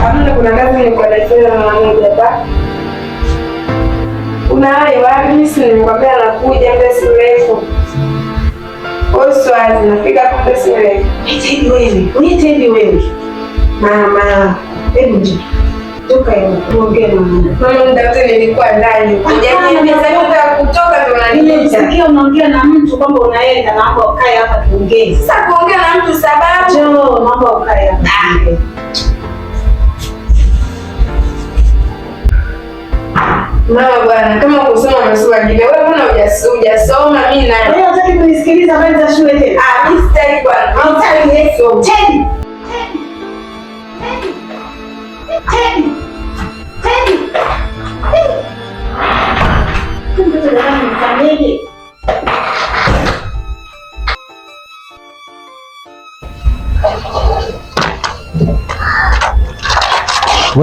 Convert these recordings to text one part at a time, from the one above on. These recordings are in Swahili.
Hamna, kuna kazi nilikuwa naifanya na mwanangu hapa. Unayo wapi? Mimi si nimekwambia nakuja muda si mrefu. Swali nafika hapo muda si mrefu. Niite wewe. Mama, hebu njoo. Toka hiyo tuongee na mama. Mama muda wote nilikuwa ndani. Yaani nimesema kutoka ndo unaniita. Sikia unaongea na mtu kwamba unaenda na hapo ukae hapa tuongee. Sasa kuongea na mtu sababu. Njoo, mambo ukae hapa. Mama bwana, kama kusoma unasoma jibe. Wewe mbona hujasoma mimi na wewe unataka kunisikiliza habari za shule tena? Mimi sitaki bwana. Mimi Yesu. Teddy.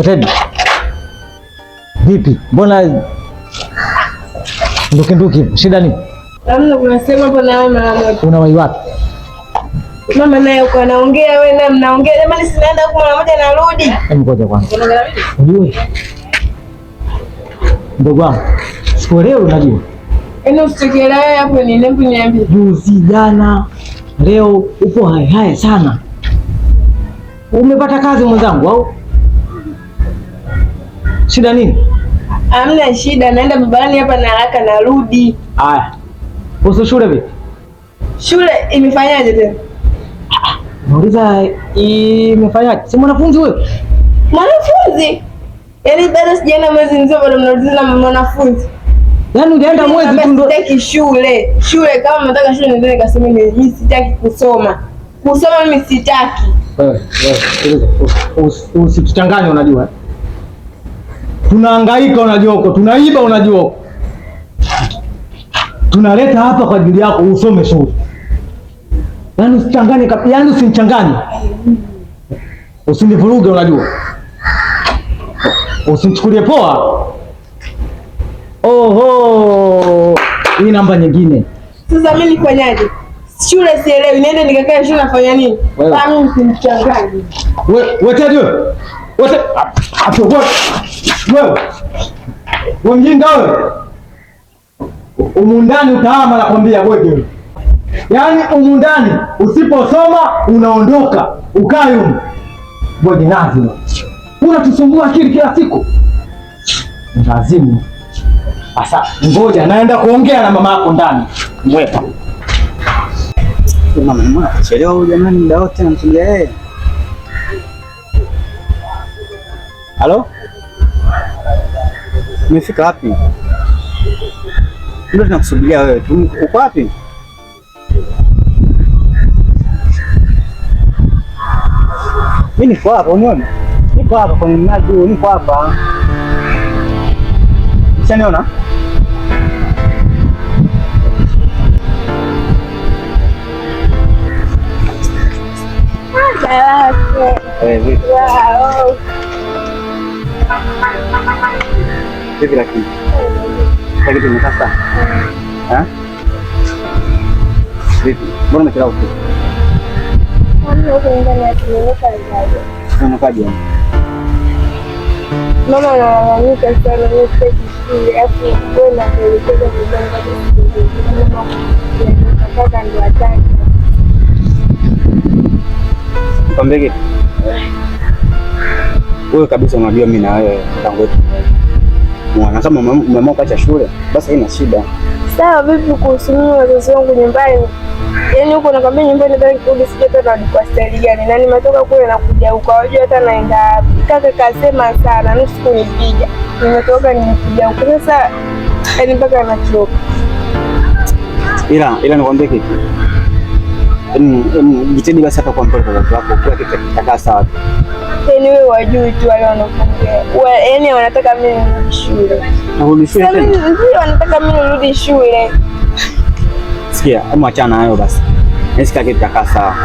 Teddy. Vipi? Mbona nduki? Shida nini? Hamna, kuna sema hapo na wewe mara moja. Una wai wapi? Mama naye uko anaongea, wewe na mnaongea. Jamani sinaenda huko mara moja narudi. Hebu ngoja kwanza. Unajua? Ndugu wangu. Sikuelewi unajua. Yaani usitekelewe hapo ni nembu niambie. Juzi jana, leo upo hai sana. Umepata kazi mwenzangu au? Shida nini? Hamna shida, naenda barabarani hapa na haraka narudi. Haya. Uso shule vipi? Shule imefanyaje tena? Nauliza imefanyaje? Si mwanafunzi wewe? Mwanafunzi? Yaani bado sijaenda mwezi mzima bado mnaulizana mwanafunzi. Yaani hujaenda mwezi tu ndo sitaki shule. Shule kama mnataka shule ndio nikasema mimi sitaki kusoma. Kusoma mimi sitaki. Wewe, usituchanganye unajua. Tunahangaika unajua huko, tunaiba unajua huko. Tunaleta hapa kwa ajili yako usome shule. Yaani usichanganye, yaani usinichanganye. Usinivuruge unajua. Usinichukulie poa. Oho, hii namba nyingine. Sasa mimi nifanyaje? Shule sielewi, niende nikakae shule nafanya nini? Kama mimi simchanganye. Wewe Teddy wewe. Wewe mjinga wewe. Umundani utahama nakwambia wewe. Yaani umundani usiposoma unaondoka. Ukae huko. Wewe lazima. Unatusumbua akili kila siku. Lazima. Sasa ngoja naenda kuongea na mama yako ndani. Mwepa. Mama chelewa huyu jamani, muda wote nampigia yeye. Halo? Umefika wapi? Ndio tunakusubiria wewe. Uko wapi? Mimi niko hapa, uniona? Niko hapa kwenye mnadi, niko hapa. Unaniona? Vipi lakini? Lakini tumekasa. Vipi? Mbona umechelewa usiku? Unakaje? Mama analalamika sana mimi shule afu wewe na kuelekeza mjanga nataka ndo ataki. Kwambie kitu. Wewe kabisa unajua mimi na wewe tangu wetu. Mwana kama umeamua kuacha shule, basi haina shida. Sawa, vipi kuhusu mimi wazazi wangu nyumbani? Yaani huko nakwambia nyumbani nataka kurudi sije tena kwa staili gani? Na nimetoka kule na kuja huko. Wajua hata naenda wapi? Kaka kasema sana, nusu kunipiga. Nimetoka nimekuja huko. Sasa yaani mpaka anachoka. Ila nikwambie kitu. Jitahidi basi hapa kwa mpole kwa watu wako, kila kitu kitakaa sawa. Yaani wewe wajui tu wale wanaongea. Yaani wanataka mimi nirudi shule. Nirudi shule tena? Ndio wanataka mimi nirudi shule. Sikia, hebu achana nayo basi. Kila kitu kitakaa sawa.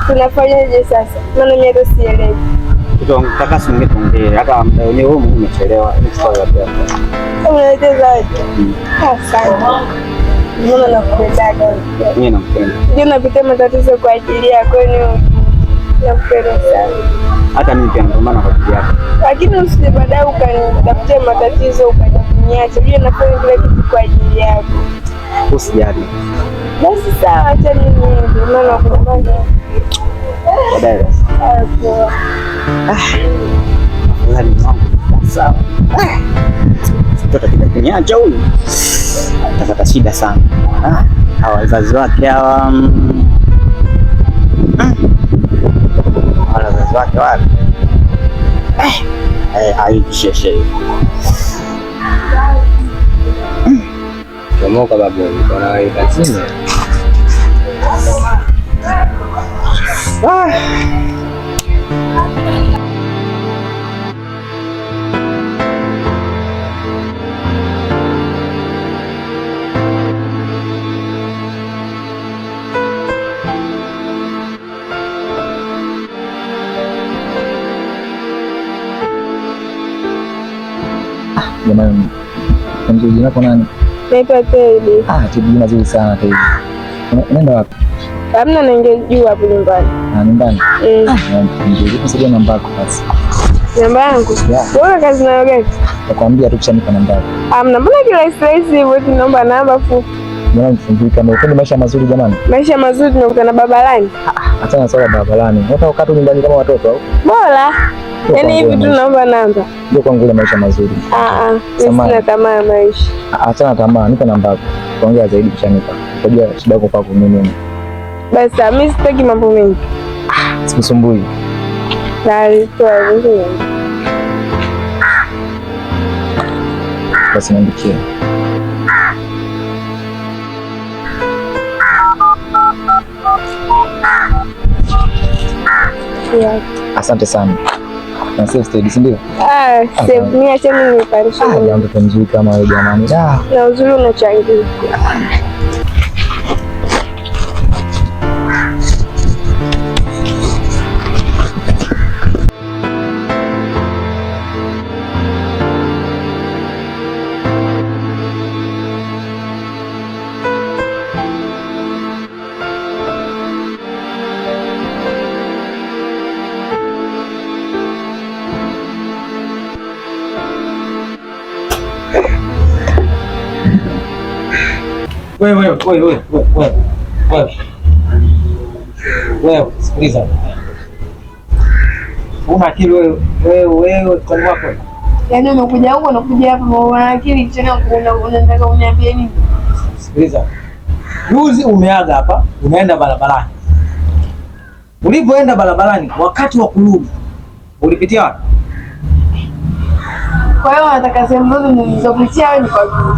Tunafanyaje sasa? Maana mimi hata sielewi. Tutaka singe tuongee. Hata wewe umechelewa. Ni sawa yote. Unaeleza aje? Asante. Mbona nakupendaga? Mimi nakupenda. Ndio napitia matatizo kwa ajili yako, ni nakupenda sana. hata mimi pia ndio maana kwa ajili yako. Lakini usije baadaye ukanitafutia matatizo ukaja kuniacha. Unajua nafanya kila kitu kwa ajili yako. Usijali. Basi sawa, acha mimi niende. Maana kuna mambo. Baadaye. Hapo. Afadhali mwangu. Sawa. Mtoto kuniacha huyu. Atapata shida sana. Hawa wazazi wake hawa wazazi wake wale aisheshe Chomoka babu, unawahi kazini? Jamani, mzuri wako nani? Naitwa Teddy. Teddy jina zuri sana Teddy. Unaenda wapi? Hamna, naingia juu hapo nyumbani. Nyumbani? Ndio, nisaidie namba yako basi. Namba yangu? Wewe kazi nayo gani? Nakwambia tu kushanipa namba yako. Hamna, mbona kila rahisi hivyo tunaomba namba fupi? Mbona mfundika na upendi maisha mazuri jamani? Maisha mazuri tunakutana barabarani. Achana sawa barabarani. Hata ukati nyumbani kama watoto au? Bora. Yaani hivi tunaomba namba. Ndio kwangu ile maisha mazuri. Sina tamaa ya maisha. Achana tamaa, nipe namba yako. Tuongea zaidi kushanipa. Unajua shida yako kwako nini? Basi mimi sitaki mambo mengi. Sikusumbui. Basi niandikie. Asante sana. Na save Teddy, si ndio? Save mimi, acha mimi niparishe. Mtoto mzuri kama wewe jamani. Na uzuri unachangia. Wewe sikiliza. Una akili wewe kwa wako. Yaani umekuja huko na kuja hapa una akili tena unataka uniambie nini? Sikiliza. Juzi umeaga hapa, unaenda barabarani. Ulipoenda barabarani wakati wa kurudi ulipitia wapi? Kwa hiyo unataka sehemu zote nilizopitia wewe ni kwa juu.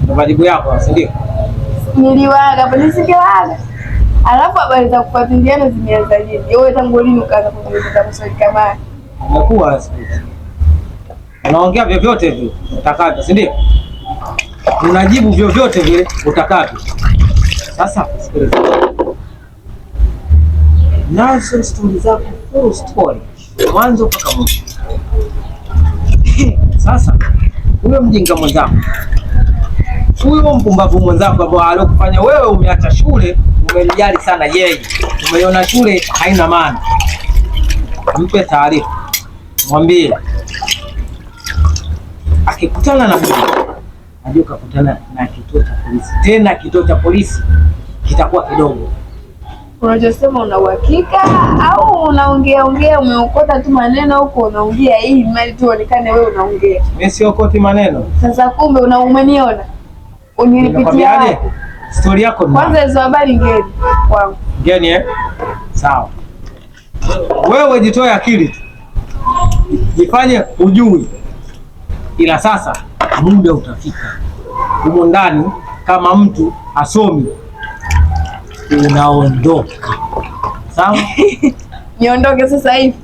Ndio majibu yako, si ndio? Niliwaga hapa nisingewaga. Alafu habari za kufuatiliana zimeanza lini? Wewe tangu lini ukaanza kuniuliza maswali kama haya? Umekuwa unaongea vyovyote vile utakavyo, si ndio? Unajibu vyovyote vile utakavyo. Sasa sikiliza. Nazo stori zako, full story. Mwanzo mpaka mwisho. Sasa huyo mjinga mwenzako, huyo mpumbavu mwenzako ambao alokufanya wewe umeacha shule, umemjali sana yeye, umeiona shule haina maana, mpe taarifa, mwambie akikutana na mtu ajue kakutana na kituo cha polisi. Tena kituo cha polisi kitakuwa kidogo. Unachosema una uhakika au unaongea umeokota tu maneno huko unaongea hii mali tu onekane wewe unaongea? Mimi siokoti maneno. Sasa kumbe umeniona. Unilipitia. Story yako ni. Kwanza hizo habari ngeni kwangu. Ngeni Sawa. Wewe jitoe akili tu. Jifanye ujui. Ila sasa muda utafika. Humo ndani kama mtu asomi unaondoka. Sawa? Niondoke sasa hivi.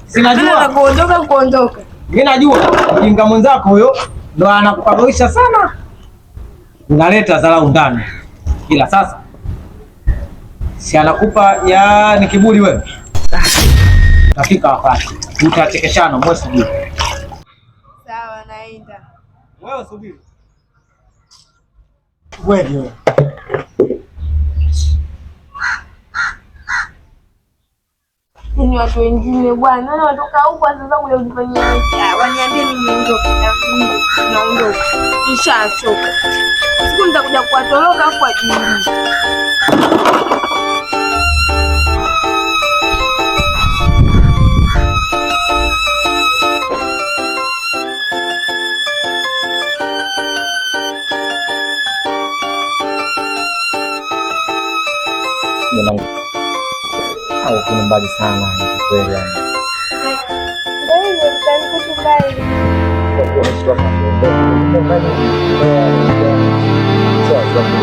Sinajua kuondoka. Mimi najua mjinga mwenzako huyo ndo anakupagoisha sana. Unaleta dharau ndani. Ila sasa si anakupa ni kiburi wewe. Tafika wakati utachekeshana mwezi huu. Sawa, naenda. Wewe subiri. Wewe Ni watu wengine bwana. Naona watoka huko sasa kuja kujifanyia. Waniambie mimi niondoke. Naondoka. Nishachoka. Siku nitakuja kuwatoroka afu ajiulize. Au kuna mbali sana kweli yani. Ndio mtanikuta mbali. Kwa hiyo sio kama ndio mbali. Sio kama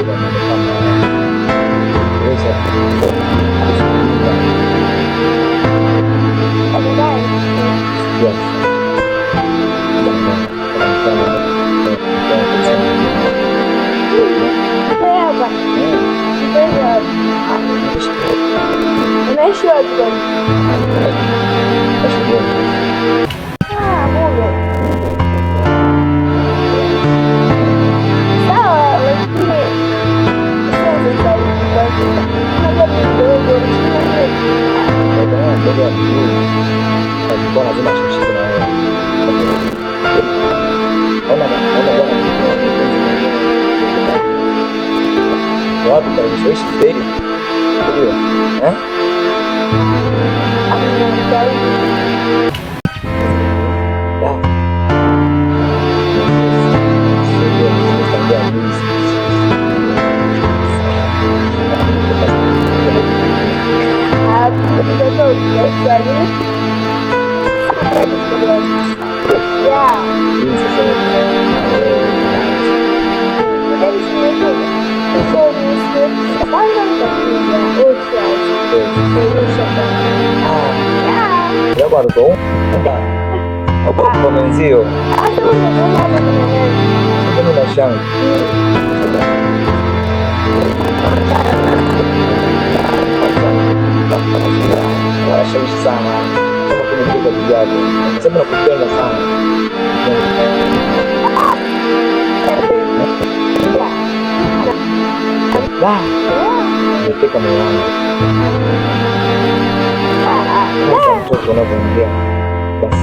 unaishi wapi? Sawa, lakini watu wanaishiishi zaidi. Ndio. Kwa mwenzio na shangu wanashawishi sana kama kuna kitu kijako, nasema nakupenda sana. Nimefika moyo wangu mtoto unavyoongea basi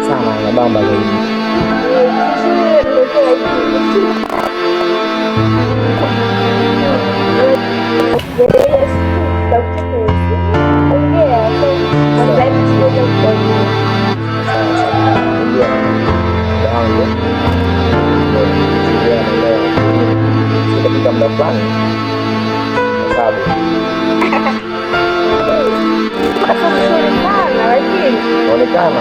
sana na bamba zaidi. Katika muda fulani unaonekana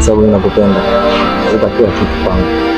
sababu ninakupenda, utakiwa kitu kwangu.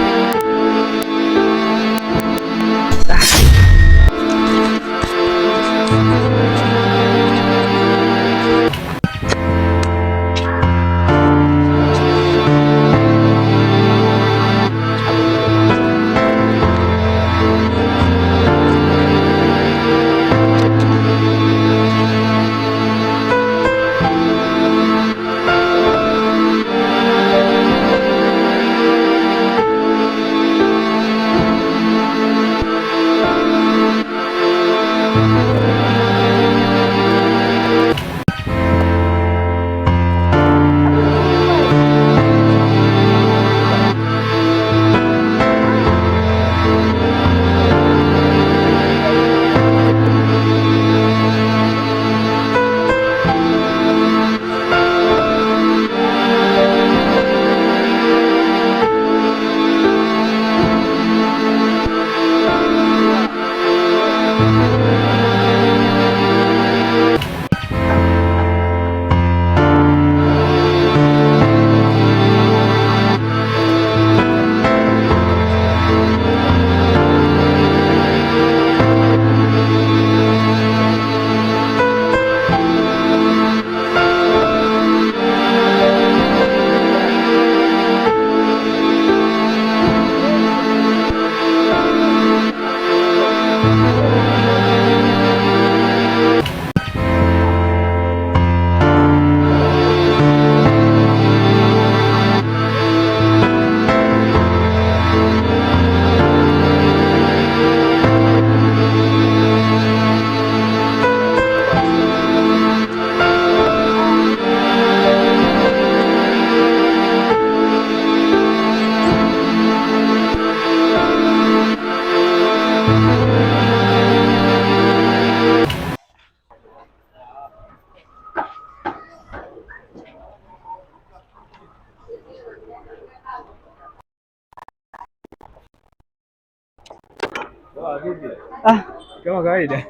Kama kawaida.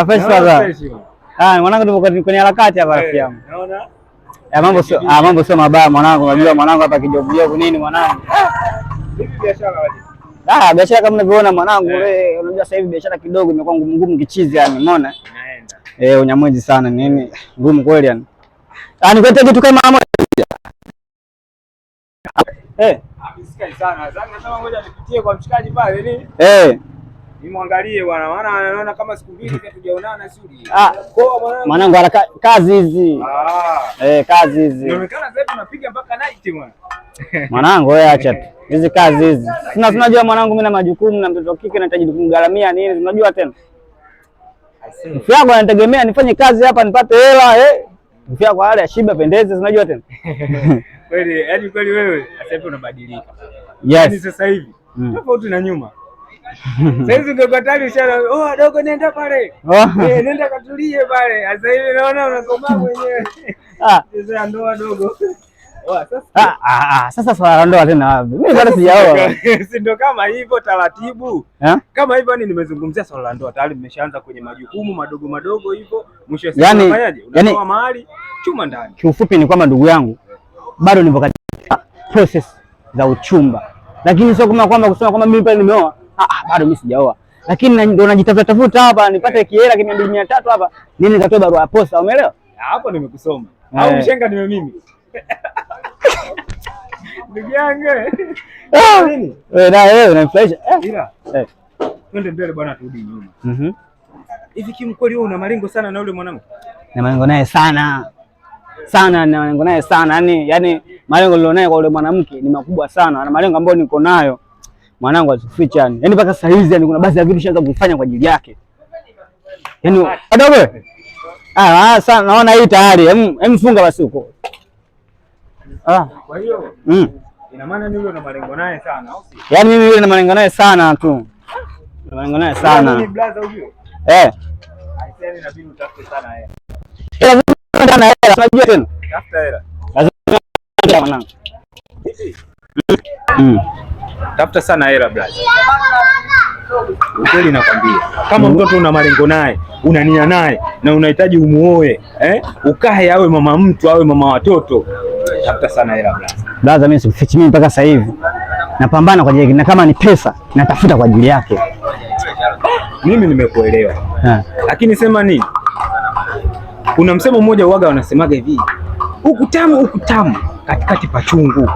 Fresh sana. Mwanangu tuko kwenye harakati hapa rafiki yangu. Naona? Mambo sio mabaya mwanangu. Unajua mwanangu hapa kijobu nini mwanangu? Vipi biashara waje? Biashara kama unavyoona mwanangu, unajua sasa hivi biashara kidogo imekuwa ngumu kichizi yani, umeona? Naenda. Unyamwezi sana nini? Ngumu kweli yani. Nikwete kitu kama moja. Amesikai sana. Sasa nasema ngoja nipitie kwa mshikaji pale nini? Nimwangalie bwana, maana anaona kama siku mbili hatujaonana suri. Mwanangu kazi hizi. Kazi hizi. Inaonekana sasa tunapiga mpaka night bwana. Mwanangu wewe acha tu. Hizi kazi hizi. Tunajua mwanangu mimi na majukumu na mtoto wa kike nahitaji kumgaramia nini, unajua tena. Mfi yako anategemea nifanye kazi hapa nipate hela, Mfi yako hali ashiba pendeze, unajua tena. Kweli, yaani kweli wewe sasa hivi unabadilika. Yes. Yaani sasa hivi tofauti na nyuma. Sasa hivi ungekatali sana, dogo nenda pale. Nenda katulie pale. Sasa hivi naona unakomaa mwenyewe. Sasa ndoa dogo. Sasa swala ndoa tena wapi? Mimi bado sijaoa. Si ndo kama hivyo taratibu. Kama hivyo yani nimezungumzia swala la ndoa tayari nimeshaanza kwenye majukumu madogo hivyo. Mwisho wa siku unafanyaje? Unatoa mahali chuma ndani. Kiufupi ni kwamba ndugu yangu bado nipo katika process za uchumba. Lakini sio kama kwamba kusema kwamba mimi pale nimeoa. Bado mimi sijaoa. Lakini ndio najitafuta hapa nipate kihela 200-300 hapa. Nini nikatoe barua ya posta, umeelewa? Hapo nimekusoma. Au mshenga nime mimi. Ndugu yangu. Nini? Wewe unanifurahisha. Ila. Twende mbele bwana turudi nyuma. Hivi kimkweli wewe una malengo sana na yule mwanamke? Na malengo naye sana. Na malengo naye sana. Yaani malengo nilionayo kwa yule mwanamke ni makubwa sana. Na malengo ambayo niko nayo mwanangu asificha yani. Yaani mpaka sasa hizi yani kuna baadhi ya vitu shaanza kufanya kwa ajili yake. Yaani adogo. Sana naona hii tayari. Hem funga basi huko. Kwa hiyo ina maana ni yule una malengo naye sana au si? Yaani mimi yule na malengo naye sana tu. Na malengo naye sana. Ni blaza huyo? Aisee inabidi utafute sana hela. Unajua tena? Tafuta hela. Lazima mwanangu. Tafuta sana hela blaza. Ukweli nakwambia. Kama mtoto una malengo naye, una nia naye na unahitaji umuoe, ukae awe mama mtu, awe mama watoto. Tafuta sana hela blaza. Blaza mimi sifichi, mimi mpaka sasa hivi napambana kwa ajili yake, na kama ni pesa natafuta kwa ajili yake. Mimi nimekuelewa. Lakini sema nini? Kuna msemo mmoja uaga wanasemaga hivi. Huku tamu katikati pachungu.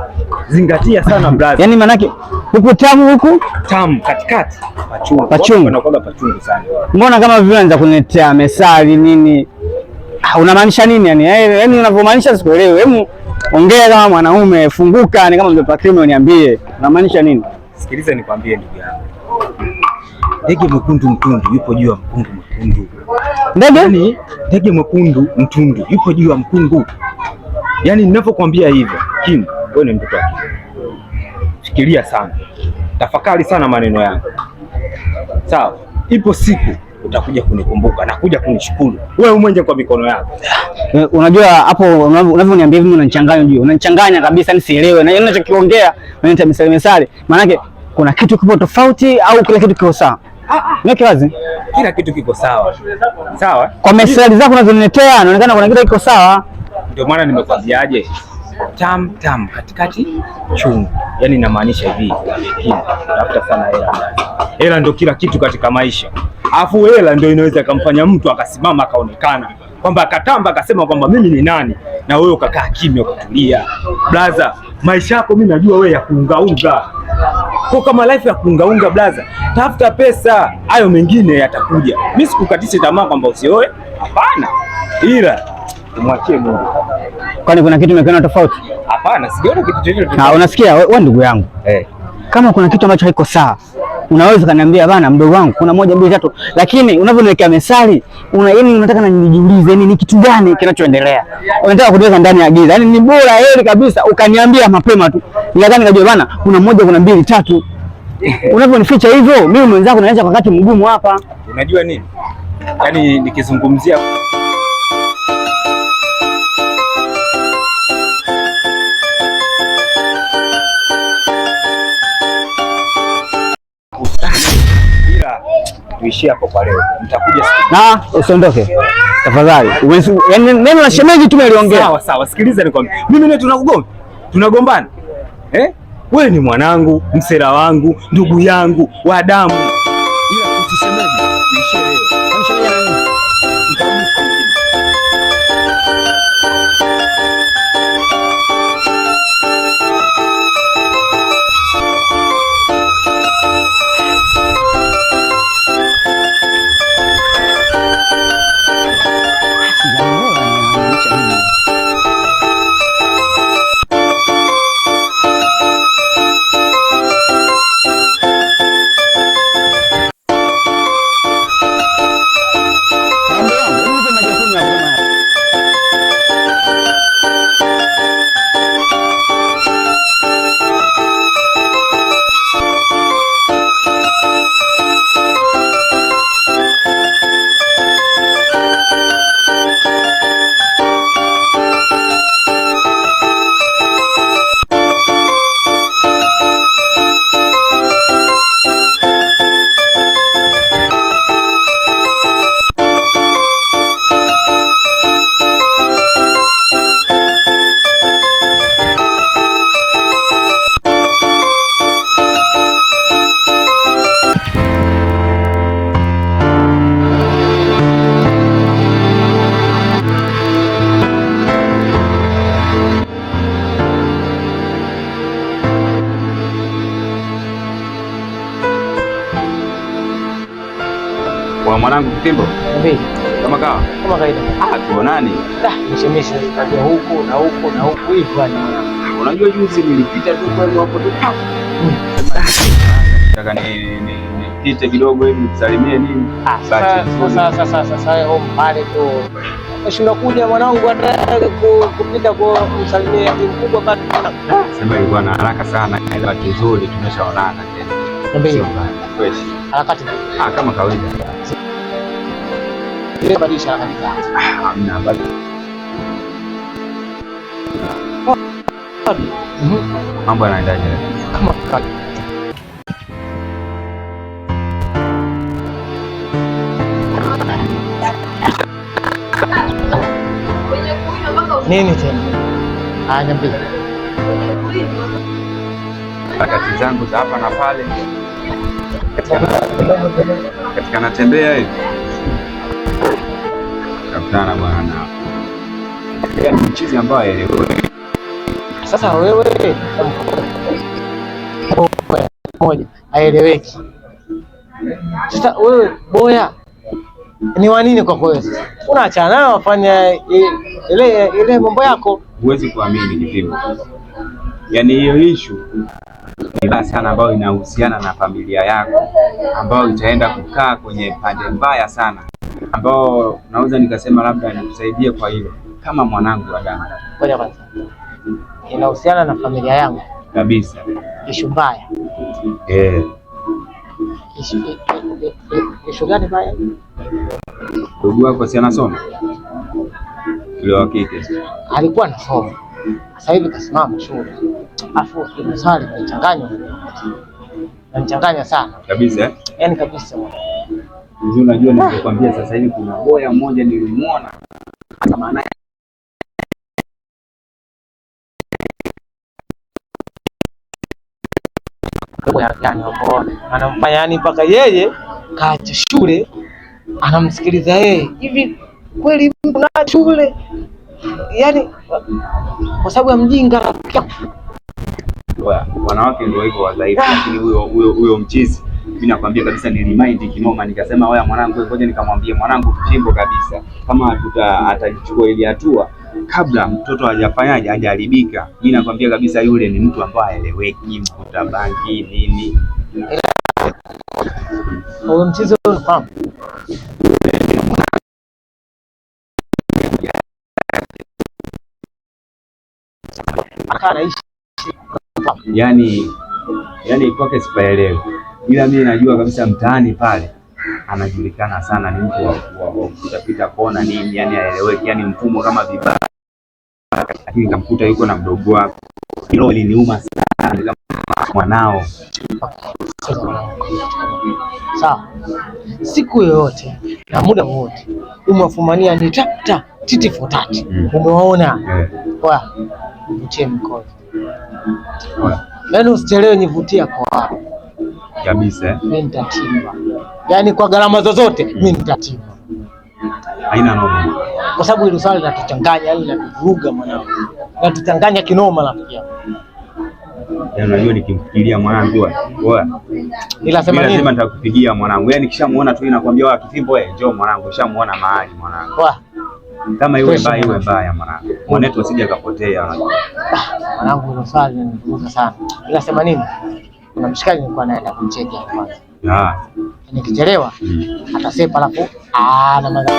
Zingatia sana blaza. Yaani manake huku tamu katikati pachungu. Wanakuwa pachungu sana. Mbona kama vile unaanza kuniletea mesali nini? Unamaanisha nini yani? Yaani unavyomaanisha sikuelewi. Hebu ongea kama mwanaume, funguka, ni kama mtoto wa kiume uniambie. Unamaanisha nini? Sikiliza nikwambie ndugu yangu. Ndege mwekundu mtundu yupo juu ya mkungu mwekundu. Ndege mwekundu mtundu yupo juu ya mkungu. Yaani ninapokuambia hivyo, Kim, wewe ni mtoto wako. Fikiria sana. Tafakari sana maneno yangu. Sawa? Ipo siku utakuja kunikumbuka na kuja kunishukuru. Wewe mwenyewe kwa mikono yako. Unajua hapo unavyoniambia hivi unanichanganya unajua. Unanichanganya kabisa nisielewe. Na unachokiongea unaniita misale. Maana kuna kitu kipo tofauti au kila kitu kiko sawa? Niweke wazi. Kila kitu kiko sawa. Sawa? Kwa mesali zako unazoniletea inaonekana kuna kitu kiko sawa. Ndio maana nimekwambiaje? Tam katikati chungu. Yaani inamaanisha hivi. Tafuta sana hela. Hela ndio kila kitu katika maisha. Alafu hela ndio inaweza kumfanya mtu akasimama akaonekana kwamba akatamba akasema kwamba mimi ni nani, na wewe ukakaa kimya kutulia. Blaza, maisha yako mimi najua wewe ya kuungaunga. Kwa kama life ya kuungaunga blaza, tafuta pesa, hayo mengine yatakuja. Mimi sikukatisha tamaa kwamba usioe. Hapana. Ila tumwachie Mungu. Kwani kuna kitu umekiona tofauti? Hapana, sijaona kitu chochote. Unasikia wewe ndugu yangu? Kama kuna kitu ambacho haiko sawa, unaweza kaniambia bana, mdogo wangu, kuna 1 2 3, lakini unavyoniwekea mesali, yaani unataka na nijiulize ni kitu gani kinachoendelea. Unataka kuweka ndani ya giza. Yaani ni bora heri kabisa ukaniambia mapema tu. Nikadhani kajua bana, kuna 1 kuna 2 3. Unavyonificha hivyo, mimi mwenzako naacha kwa wakati mgumu hapa. Unajua nini? Yaani nikizungumzia tuishie hapo kwa leo. Nitakuja na usiondoke tafadhali. Yaani neno la shemeji tumeliongea. Sawa sawa, sikiliza nikwambie. Mimi naye tunagombana. Wewe ni mwanangu, msera wangu, ndugu yangu wa damu. Ila usisemeje tuishie leo. Shemeji na nini? Kwa mwanangu Kitimbo. Niambie. Kama kawaida. Tuonani. Mshemeshi kaja huko na huko na huko hivi bwana. Unajua juzi nilipita tu kwenu hapo tu. Nataka nipite kidogo hivi nikusalimie nini? Sasa wewe mbali tu. Unashinda kuja mwanangu hata kupita kwa msalimia mkubwa bado. Sema ilikuwa na haraka sana, ila vizuri tumeshaonana tena. Niambie. Fresh. Harakati. Kama kawaida. Ile badilisha harakati. Hamna bado. Mambo yanaendaje? Kama kawaida. Nini tena? Niambie. Harakati zangu za hapa na pale. Katika natembea hivi. Kaptana bwana. Ni mchizi ambaye elewe. Sasa wewe moja haeleweki. Sasa wewe boya ni wa nini kwa kweli? Unaachana nao wafanya ile mambo yako. Huwezi kuamini Kipimbo. Yaani hiyo issue ni basi sana ambayo inahusiana na familia yako, ambayo itaenda kukaa kwenye pande mbaya sana, ambao naweza nikasema labda nikusaidie kwa hilo kama mwanangu wa damu. Ngoja kwanza. Inahusiana na familia yangu kabisa. Issue mbaya. Issue gani mbaya? Ndugu wako si anasoma? Yule wa kike. Alikuwa anasoma. Sasa hivi kasimama shule. Afu ile swali inachanganya sana. Kabisa. Yaani kabisa. Ndio unajua nilikwambia sasa hivi kuna boya mmoja nilimuona. Maana anamfanya yani mpaka yeye kaacha shule anamsikiliza yeye. Hivi kweli mtu na shule yani kwa sababu ya mjinga? Wanawake ndio hivyo wadhaifu, lakini huyo mchizi mimi nakwambia kabisa ni remind kinoma, nikasema wewe mwanangu, ngoja nikamwambie mwanangu Kitimbo kabisa kama atachukua ile hatua kabla mtoto hajafanyaje hajaharibika. Mimi nakwambia kabisa yule ni mtu ambaye haeleweki, mkuta bangi nini. Huyo mchizi unafahamu? Anaishi yani kwake sipaelewi, ila mimi najua kabisa mtaani pale anajulikana sana, ni mtu wa kutapita kona nini, yani haeleweki, yani mfumo kama vibaya. Lakini nikamkuta yuko na mdogo wako, hilo liniuma sana. mwanao. Sawa, siku yoyote na muda wote umewafumania ni tata titi fotati. Umewaona nivutie mkono, yaani usichelewe, nivutia kwa kabisa. Mimi nitatimba, yaani kwa gharama zozote mimi nitatimba. Haina noma, kwa sababu hilo swali linatuchanganya, yaani linatuvuruga mwanangu, linatuchanganya kinoma rafiki yangu. Yaani unajua nikimfikiria mwanangu ila sema nini, lazima nitakupigia mwanangu. Yaani kishamuona tu inakwambia Kifimbo, njoo mwanangu, kishamuona mahali mwanangu. Kama iwe mbaya mwanangu, mwanetu asije akapotea mwanangu. Hilo swali linanivuruga sana, ila sema nini, kuna mshikaji nilikuwa naenda kumcheki hapo kwanza. Nikichelewa atasepa, alafu na magari.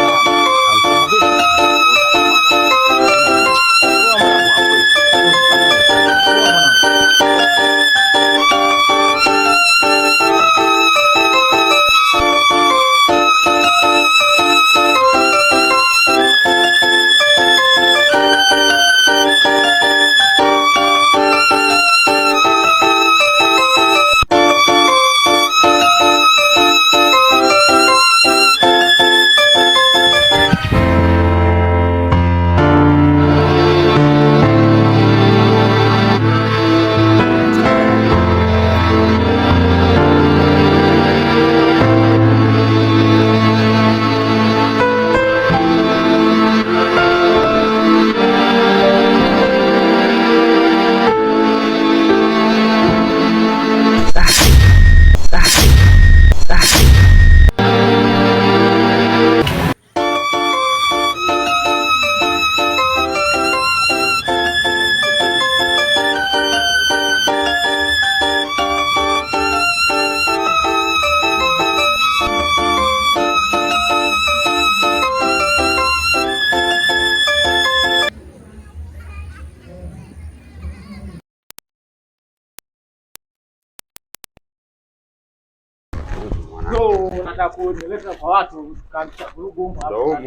Nataka kueleza kwa watu katika vurugu hapo.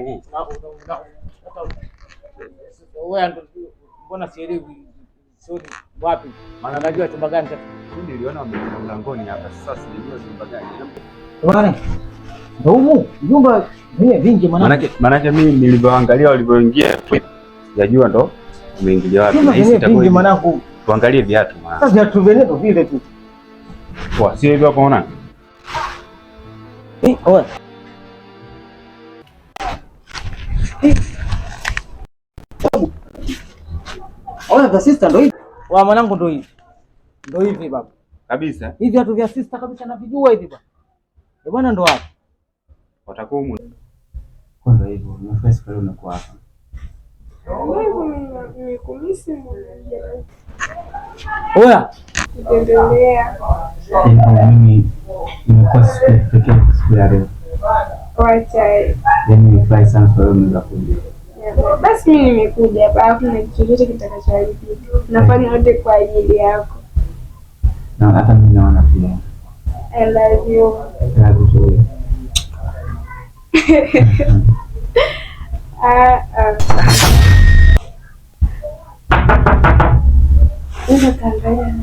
Wewe mbona sielewi sodi wapi? Maana najua chumba gani niliona wametoka mlangoni hapa. Sasa sijui chumba gani. Bwana, ndio humu nyumba vile vingi manake mimi nilivyoangalia walivyoingia sijajua ndo umeingilia wapi. Na hisi itakuwa mwanangu. Tuangalie viatu mwanangu. Sasa viatu vyenyewe ndo vile tu. Poa, sio hivyo hapo unaona? Oya. Oya, vya sister ndo hivi. Wa mwanangu ndo hivi. Ndo hivi baba. Kabisa. Hivi viatu vya sister kabisa navijua hivi baba. Bwana ndo wapi? Watakumu. Kwa ndio hivyo, unafanya siku leo unakuwa hapa. Oya. Endelea. Mimi nimekuwa siku pekee siku ya leo. Wacha. Yaani nimefurahi sana kwa leo nimekuja. Basi mimi nimekuja hapa, hakuna kitu chochote kitakachoharibika. Nafanya yote kwa ajili yako. Na hata mimi naona pia. I love you. Love you. Ndio tangalia.